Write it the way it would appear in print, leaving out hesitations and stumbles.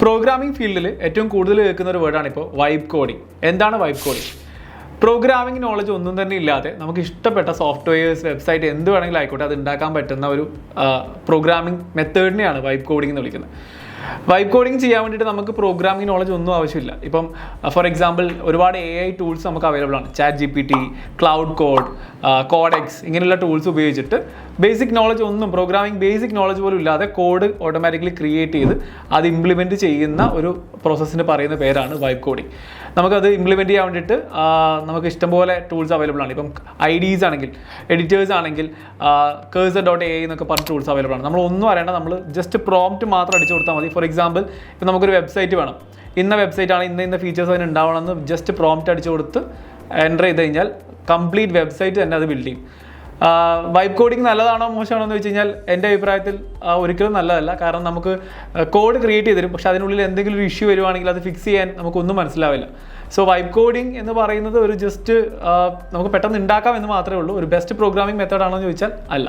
Programming ഫീൽഡിൽ ഏറ്റവും കൂടുതൽ കേൾക്കുന്ന ഒരു വേർഡാണ് ഇപ്പോൾ വൈബ് കോഡിംഗ്. എന്താണ് വൈബ് കോഡിംഗ്? പ്രോഗ്രാമിംഗ് നോളജ് ഒന്നും തന്നെ ഇല്ലാതെ നമുക്ക് ഇഷ്ടപ്പെട്ട സോഫ്റ്റ്വെയർസ്, വെബ്സൈറ്റ് എന്ത് വേണമെങ്കിലും ആയിക്കോട്ടെ അത് ഉണ്ടാക്കാൻ പറ്റുന്ന ഒരു പ്രോഗ്രാമിംഗ് മെത്തേഡിനെയാണ് വൈബ് കോഡിംഗ് എന്ന് വിളിക്കുന്നത്. വൈബ് കോഡിംഗ് ചെയ്യാൻ വേണ്ടിയിട്ട് നമുക്ക് പ്രോഗ്രാമിംഗ് നോളജ് ഒന്നും ആവശ്യമില്ല. ഇപ്പം ഫോർ എക്സാമ്പിൾ ഒരുപാട് AI ടൂൾസ് നമുക്ക് അവൈലബിൾ ആണ്. ChatGPT, ക്ലൗഡ് കോഡ്, കോഡെക്സ് ഇങ്ങനെയുള്ള ടൂൾസ് ഉപയോഗിച്ചിട്ട് ബേസിക് നോളജ് ഒന്നും പ്രോഗ്രാമിംഗ് ബേസിക് നോളജ് പോലും ഇല്ലാതെ കോഡ് ഓട്ടോമാറ്റിക്കലി ക്രിയേറ്റ് ചെയ്ത് അത് ഇംപ്ലിമെൻറ്റ് ചെയ്യുന്ന ഒരു പ്രോസസ്സിന് പറയുന്ന പേരാണ് വൈബ് കോഡിംഗ്. നമുക്കത് ഇംപ്ലിമെൻറ്റ് ചെയ്യാൻ വേണ്ടിയിട്ട് നമുക്ക് ഇഷ്ടംപോലെ ടൂൾസ് അവൈലബിൾ ആണ്. ഇപ്പം IDEs ആണെങ്കിൽ, എഡിറ്റേഴ്സ് ആണെങ്കിൽ cursor.ai എന്നൊക്കെ പറഞ്ഞ ടൂൾസ് അവൈലബിൾ ആണ്. നമ്മൾ ഒന്നും അറിയേണ്ട, നമ്മൾ ജസ്റ്റ് പ്രോംപ്റ്റ് മാത്രം അടിച്ചു കൊടുത്താൽ മതി. ഫോർ എക്സാമ്പിൾ ഇപ്പം നമുക്കൊരു വെബ്സൈറ്റ് വേണം, ഇന്ന വെബ്സൈറ്റ് ആണ്, ഇന്ന ഫീച്ചേഴ്സ് അതിന് ഉണ്ടാവണമെന്ന് ജസ്റ്റ് പ്രോംപ്റ്റ് അടിച്ചു കൊടുത്ത് എൻ്റർ ചെയ്ത് കഴിഞ്ഞാൽ കംപ്ലീറ്റ് വെബ്സൈറ്റ് തന്നെ അത് ബിൽഡ് ചെയ്യും. വൈബ് കോഡിംഗ് നല്ലതാണോ മോശമാണോ എന്ന് വെച്ച് കഴിഞ്ഞാൽ എൻ്റെ അഭിപ്രായത്തിൽ ഒരിക്കലും നല്ലതല്ല. കാരണം നമുക്ക് കോഡ് ക്രിയേറ്റ് ചെയ്ത് തരും, പക്ഷേ അതിനുള്ളിൽ എന്തെങ്കിലും ഒരു ഇഷ്യൂ വരുവാണെങ്കിൽ അത് ഫിക്സ് ചെയ്യാൻ നമുക്കൊന്നും മനസ്സിലാവില്ല. സോ വൈബ് കോഡിംഗ് എന്ന് പറയുന്നത് ഒരു ജസ്റ്റ് നമുക്ക് പെട്ടെന്ന് ഉണ്ടാക്കാം എന്ന് മാത്രമേ ഉള്ളൂ. ഒരു ബെസ്റ്റ് പ്രോഗ്രാമിംഗ് മെത്തേഡ് ആണോ എന്ന് ചോദിച്ചാൽ അല്ല.